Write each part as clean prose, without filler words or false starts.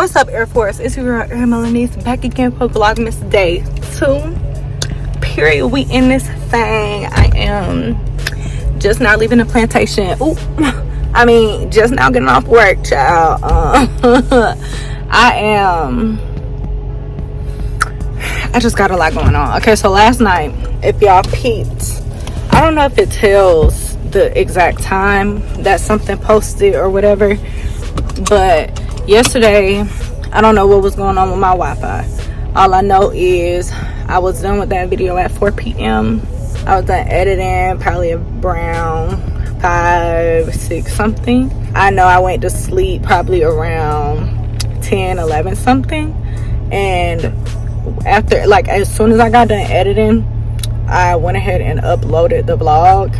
What's up, Air Force? It's your girl, Air Melanese, back again for Vlogmas Day 2. Period. We in this thing. I am just now leaving the plantation. Just now getting off work, child. I just got a lot going on. Okay, so last night, if y'all peeped, I don't know if it tells the exact time that something posted or whatever, but yesterday, I don't know what was going on with my Wi-Fi. All I know is I was done with that video at 4 p.m. I was done editing probably around 5, 6 something. I know I went to sleep probably around 10, 11 something. And after, like, as soon as I got done editing, I went ahead and uploaded the vlog.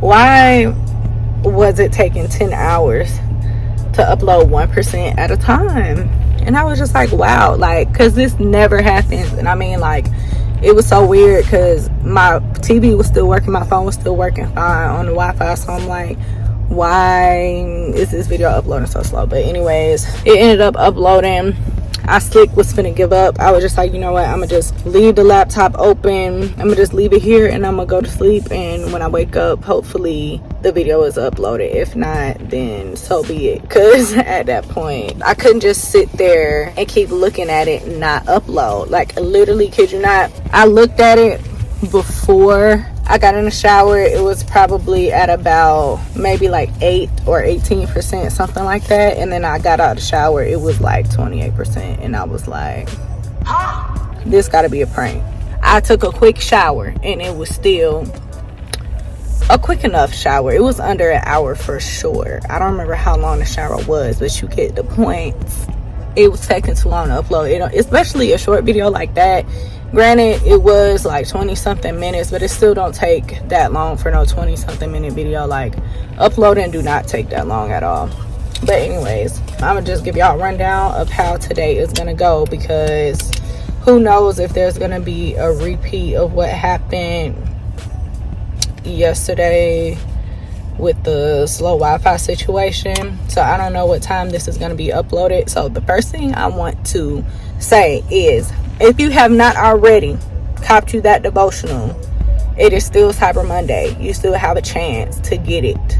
Why was it taking 10 hours to upload 1% at a time? And I was just like, wow, like, because this never happens. And I mean, like, it was so weird because my TV was still working, my phone was still working fine on the Wi-Fi. So I'm like, why is this video uploading so slow? But anyways, it ended up uploading. I slick was finna give up. I was just like, you know what, I'm gonna just leave the laptop open, I'm gonna just leave it here, and I'm gonna go to sleep. And when I wake up, hopefully the video is uploaded. If not, then so be it, because at that point I couldn't just sit there and keep looking at it and not upload. Like, literally, kid you not, I looked at it before I got in the shower. It was probably at about maybe like 8 or 18%, something like that. And then I got out of the shower, it was like 28%. And I was like, this gotta be a prank. I took a quick shower and it was still a quick enough shower. It was under an hour for sure. I don't remember how long the shower was, but you get the point. It was taking too long to upload it, especially a short video like that. Granted, it was like 20 something minutes, but it still don't take that long for no 20 something minute video. Like, uploading do not take that long at all. But anyways, I'm gonna just give y'all a rundown of how today is gonna go, because who knows if there's gonna be a repeat of what happened yesterday with the slow Wi-Fi situation. So I don't know what time this is going to be uploaded. So the first thing I want to say is, if you have not already copped you that devotional, it is still Cyber Monday. You still have a chance to get it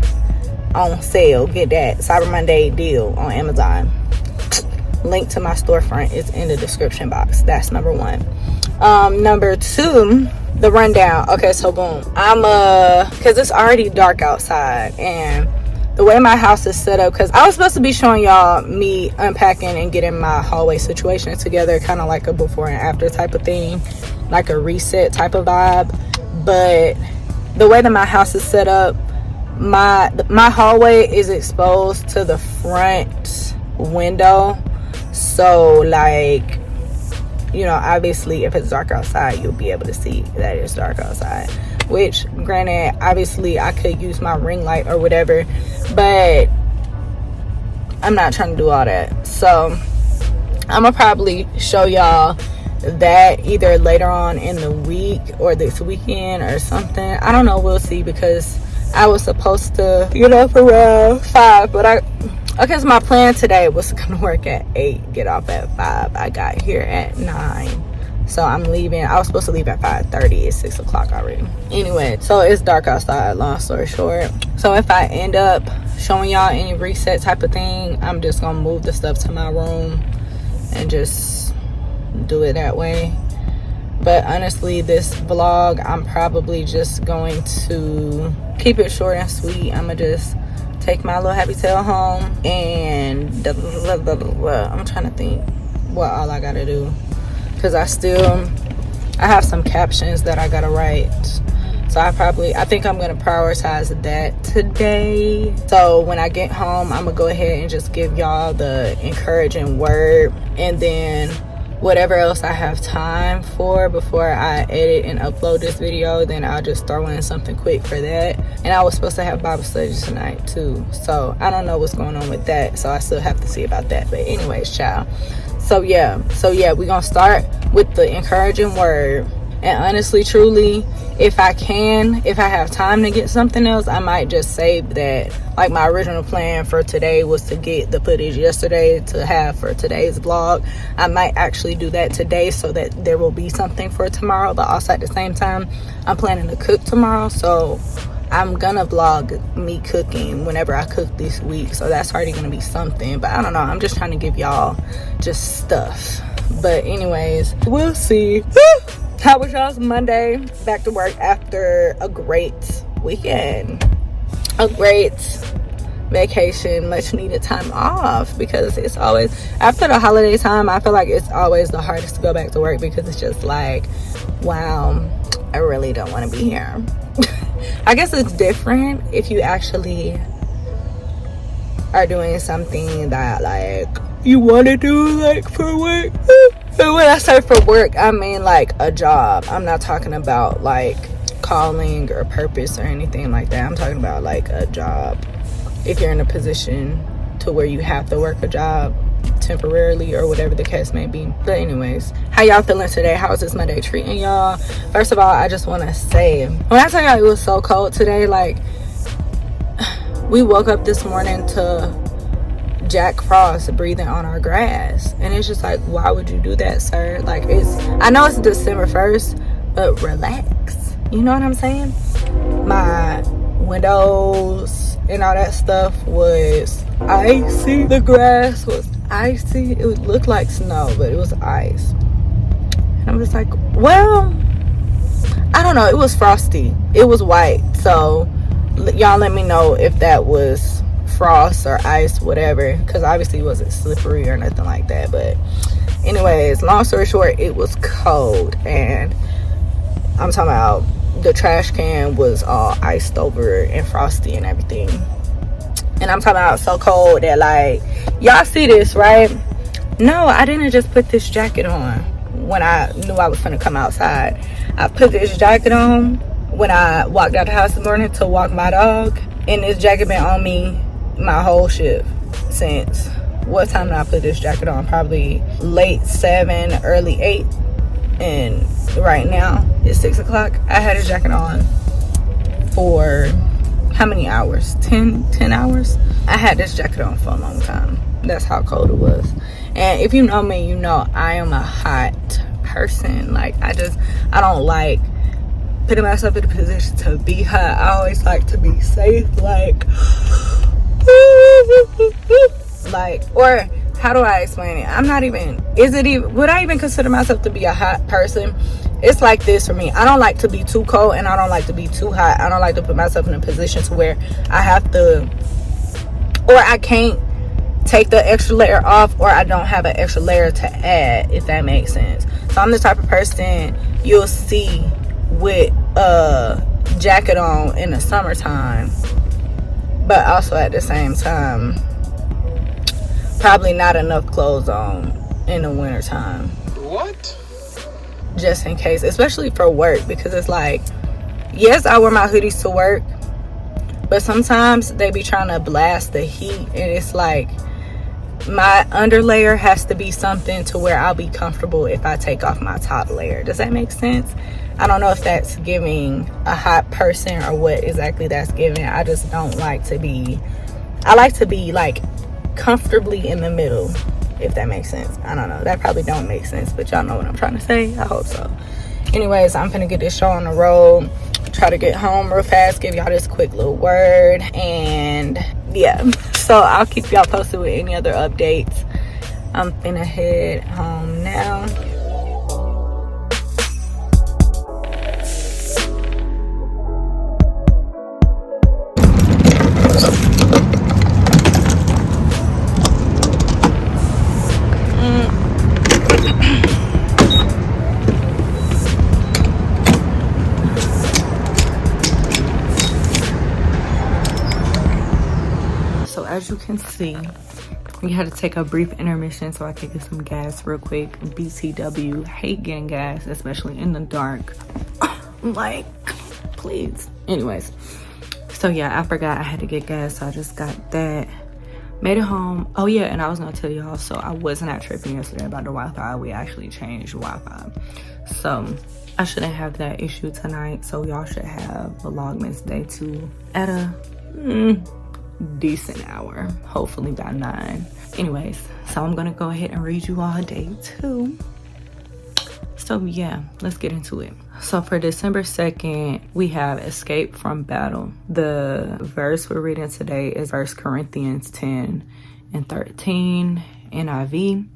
on sale. Get that Cyber Monday deal on Amazon. Link to my storefront is in the description box. That's number one. Number two, the rundown. Okay, so boom, because it's already dark outside, and the way my house is set up, because I was supposed to be showing y'all me unpacking and getting my hallway situation together, kind of like a before and after type of thing, like a reset type of vibe. But the way that my house is set up, my hallway is exposed to the front window. So, like, you know, obviously if it's dark outside, you'll be able to see that it's dark outside. Which, granted, obviously I could use my ring light or whatever, but I'm not trying to do all that. So I'm gonna probably show y'all that either later on in the week or this weekend or something. I don't know, we'll see, because I was supposed to get up around 5, but okay, so my plan today was to come to work at 8, get off at 5. I got here at 9. So I'm leaving. I was supposed to leave at 5:30. It's 6 o'clock already. Anyway, so it's dark outside, long story short. So if I end up showing y'all any reset type of thing, I'm just going to move the stuff to my room and just do it that way. But honestly, this vlog, I'm probably just going to keep it short and sweet. I'm going to just take my little happy tail home and I'm trying to think what all I gotta do, because I have some captions that I gotta write. So I think I'm gonna prioritize that today. So when I get home, I'm gonna go ahead and just give y'all the encouraging word, and then whatever else I have time for before I edit and upload this video, then I'll just throw in something quick for that. And I was supposed to have Bible study tonight too, so I don't know what's going on with that, so I still have to see about that. But anyways, child, so yeah, we're gonna start with the encouraging word, And honestly, truly, if I have time to get something else, I might just save that. Like, my original plan for today was to get the footage yesterday to have for today's vlog. I might actually do that today so that there will be something for tomorrow. But also at the same time, I'm planning to cook tomorrow, so I'm gonna vlog me cooking whenever I cook this week. So that's already gonna be something. But I don't know, I'm just trying to give y'all just stuff. But anyways, we'll see. How was y'all's Monday? Back to work after a great weekend, a great vacation, much needed time off, because it's always after the holiday time, I feel like it's always the hardest to go back to work, because it's just like, wow, I really don't want to be here. I guess it's different if you actually are doing something that like you want to do, like for work. But when I say for work, I mean like a job. I'm not talking about like calling or purpose or anything like that. I'm talking about like a job. If you're in a position to where you have to work a job temporarily or whatever the case may be. But anyways, how y'all feeling today? How's this Monday treating y'all? First of all, I just want to say, when I tell y'all it was so cold today, like, we woke up this morning to Jack Frost breathing on our grass, and it's just like, why would you do that, sir? Like, I know it's December 1st, but relax, you know what I'm saying? My windows and all that stuff was icy. The grass was icy. It would look like snow, but it was ice. And I'm just like, well, I don't know, it was frosty, it was white. So y'all let me know if that was frost or ice, whatever, because obviously it wasn't slippery or nothing like that. But anyways, long story short, it was cold, and I'm talking about the trash can was all iced over and frosty and everything. And I'm talking about so cold that, like, y'all see this, right? No, I didn't just put this jacket on when I knew I was gonna come outside. I put this jacket on when I walked out the house this morning to walk my dog, and this jacket been on me my whole shift since, what time did I put this jacket on? Probably late 7, early 8. And right now it's 6 o'clock. I had a jacket on for how many hours? 10 hours. I had this jacket on for a long time. That's how cold it was. And if you know me, you know I am a hot person. Like, I don't like putting myself in a position to be hot. I always like to be safe. Like, or how do I explain it? Would I even consider myself to be a hot person? It's like this for me. I don't like to be too cold, and I don't like to be too hot. I don't like to put myself in a position to where I have to, or I can't take the extra layer off, or I don't have an extra layer to add, if that makes sense. So I'm the type of person you'll see with a jacket on in the summertime, but also at the same time probably not enough clothes on in the wintertime. What? Just in case, especially for work, because it's like, yes, I wear my hoodies to work, but sometimes they be trying to blast the heat, and it's like my underlayer has to be something to where I'll be comfortable if I take off my top layer. Does that make sense? I don't know if that's giving a hot person or what exactly that's giving. I just don't like to be, I like to be like comfortably in the middle, if that makes sense. I don't know, that probably don't make sense, but y'all know what I'm trying to say. I hope so. Anyways, I'm gonna get this show on the road, try to get home real fast, give y'all this quick little word, and yeah, so I'll keep y'all posted with any other updates. I'm finna head home now. As you can see, we had to take a brief intermission so I could get some gas real quick. BTW, hate getting gas, especially in the dark. Like, please. Anyways, so yeah, I forgot I had to get gas, so I just got that. Made it home. Oh yeah, and I was gonna tell y'all, so I was not tripping yesterday about the Wi-Fi. We actually changed Wi-Fi, so I shouldn't have that issue tonight. So y'all should have Vlogmas day 2 at a decent hour, hopefully by 9. Anyways, so I'm gonna go ahead and read you all day 2. So yeah, let's get into it. So for December 2nd, we have escape from battle. The verse we're reading today is 1 Corinthians 10:13 NIV.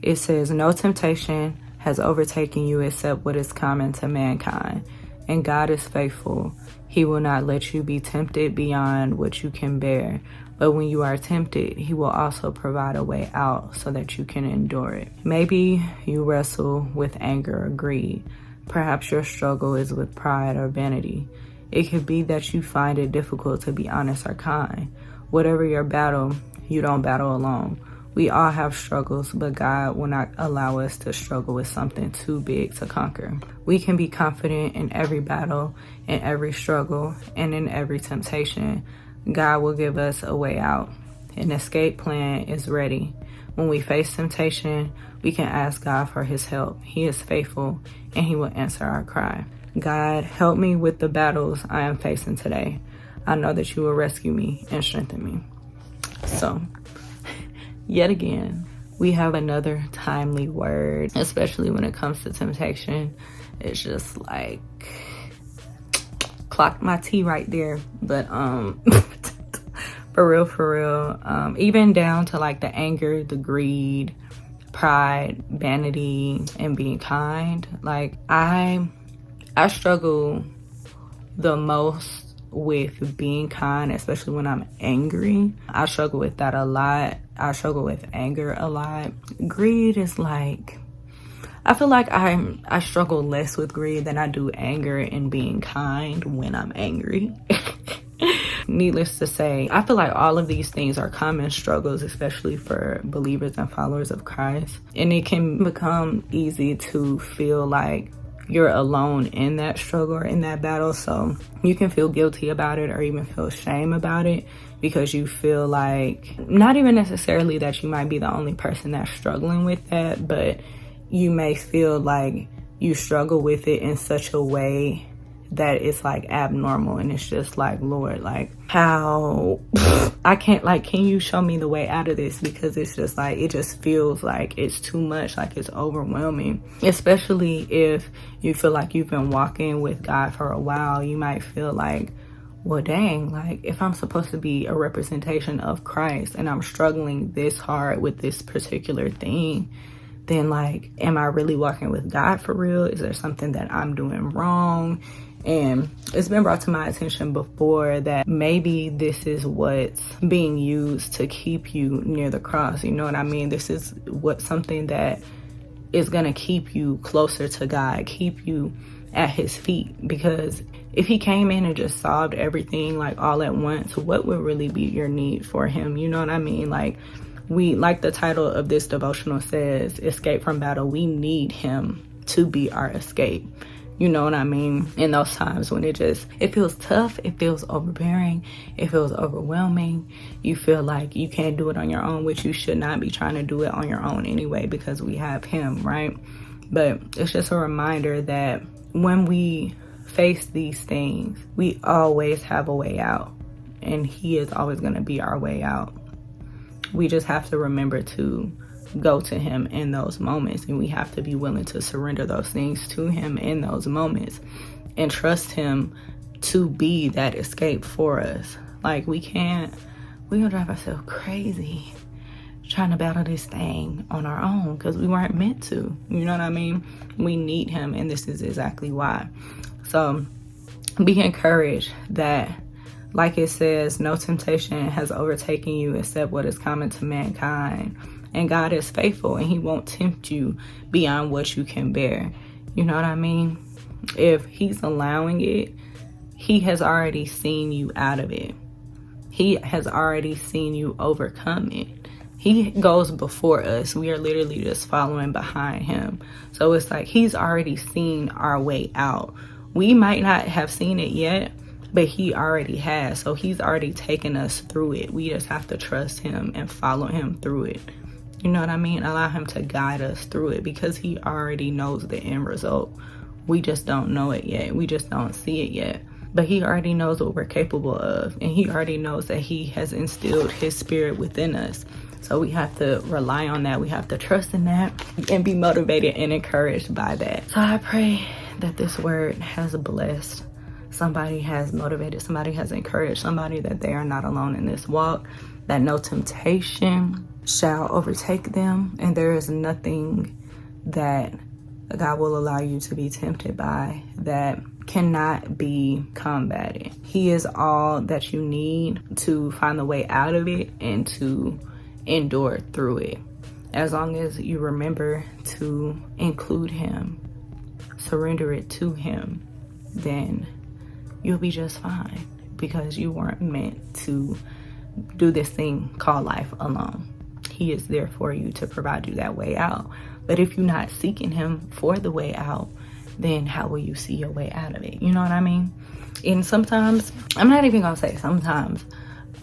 It says, "No temptation has overtaken you except what is common to mankind. And God is faithful. He will not let you be tempted beyond what you can bear. But when you are tempted, he will also provide a way out so that you can endure it." Maybe you wrestle with anger or greed. Perhaps your struggle is with pride or vanity. It could be that you find it difficult to be honest or kind. Whatever your battle, you don't battle alone. We all have struggles, but God will not allow us to struggle with something too big to conquer. We can be confident in every battle, in every struggle, and in every temptation. God will give us a way out. An escape plan is ready. When we face temptation, we can ask God for his help. He is faithful, and he will answer our cry. God, help me with the battles I am facing today. I know that you will rescue me and strengthen me. So, yet again, we have another timely word, especially when it comes to temptation. It's just like, clocked my tea right there. But for real, even down to like the anger, the greed, pride, vanity, and being kind. Like I struggle the most with being kind, especially when I'm angry. I struggle with that a lot. I struggle with anger a lot. Greed is like, I feel like I struggle less with greed than I do anger and being kind when I'm angry. Needless to say, I feel like all of these things are common struggles, especially for believers and followers of Christ. And it can become easy to feel like you're alone in that struggle or in that battle. So you can feel guilty about it or even feel shame about it because you feel like, not even necessarily that you might be the only person that's struggling with that, but you may feel like you struggle with it in such a way that it's like abnormal, and it's just like, Lord, like how I can't, like, can you show me the way out of this? Because it's just like, it just feels like it's too much, like it's overwhelming. Especially if you feel like you've been walking with God for a while, you might feel like, well, dang, like if I'm supposed to be a representation of Christ and I'm struggling this hard with this particular thing, then like, am I really walking with God for real? Is there something that I'm doing wrong? And it's been brought to my attention before that maybe this is what's being used to keep you near the cross. You know what I mean? This is something that is going to keep you closer to God, keep you at his feet. Because if he came in and just solved everything like all at once, what would really be your need for him? You know what I mean? Like the title of this devotional says, escape from battle. We need him to be our escape. You know what I mean? In those times when it feels tough, it feels overbearing, it feels overwhelming. You feel like you can't do it on your own, which you should not be trying to do it on your own anyway, because we have him, right? But it's just a reminder that when we face these things, we always have a way out, and he is always going to be our way out. We just have to remember to go to him in those moments, and we have to be willing to surrender those things to him in those moments and trust him to be that escape for us. Like we're gonna drive ourselves crazy trying to battle this thing on our own because we weren't meant to. You know what I mean? We need him, and this is exactly why. So be encouraged that, like it says, no temptation has overtaken you except what is common to mankind. And God is faithful, and he won't tempt you beyond what you can bear. You know what I mean? If he's allowing it, he has already seen you out of it. He has already seen you overcome it. He goes before us. We are literally just following behind him. So it's like he's already seen our way out. We might not have seen it yet, but he already has. So he's already taken us through it. We just have to trust him and follow him through it. You know what I mean? Allow him to guide us through it, because he already knows the end result. We just don't know it yet. We just don't see it yet. But he already knows what we're capable of, and he already knows that he has instilled his spirit within us. So we have to rely on that. We have to trust in that and be motivated and encouraged by that. So I pray that this word has blessed somebody, has motivated somebody, has encouraged somebody, that they are not alone in this walk, that no temptation shall overtake them, and there is nothing that God will allow you to be tempted by that cannot be combated. He is all that you need to find the way out of it and to endure through it. As long as you remember to include him, surrender it to him, then you'll be just fine, because you weren't meant to do this thing called life alone. He is there for you to provide you that way out. But if you're not seeking him for the way out, then how will you see your way out of it? You know what I mean? And sometimes, I'm not even gonna say sometimes,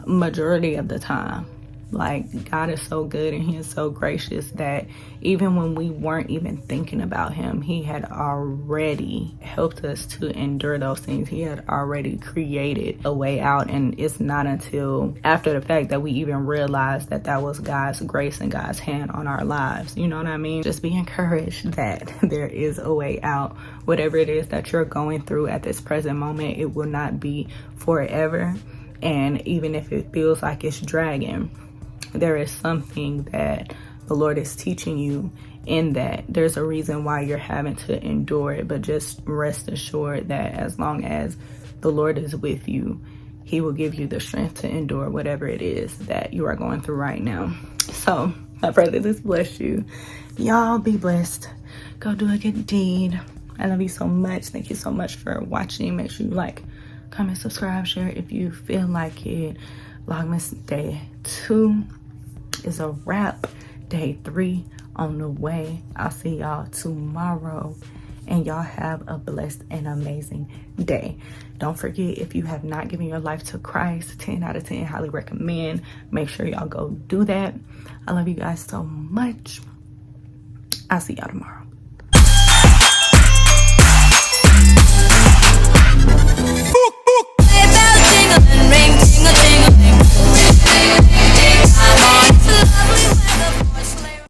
majority of the time, like, God is so good and he is so gracious that even when we weren't even thinking about him, he had already helped us to endure those things. He had already created a way out, and it's not until after the fact that we even realize that that was God's grace and God's hand on our lives. You know what I mean? Just be encouraged that there is a way out. Whatever it is that you're going through at this present moment, it will not be forever. And even if it feels like it's dragging, there is something that the Lord is teaching you in that. There's a reason why you're having to endure it, but just rest assured that as long as the Lord is with you, he will give you the strength to endure whatever it is that you are going through right now. So I pray that this bless you. Y'all be blessed. Go do a good deed. I love you so much. Thank you so much for watching. Make sure you like, comment, subscribe, share if you feel like it. Vlogmas Day 2 is a wrap. Day 3 on the way. I'll see y'all tomorrow, and y'all have a blessed and amazing day. Don't forget, if you have not given your life to Christ, 10 out of 10, highly recommend. Make sure y'all go do that. I love you guys so much. I'll see y'all tomorrow.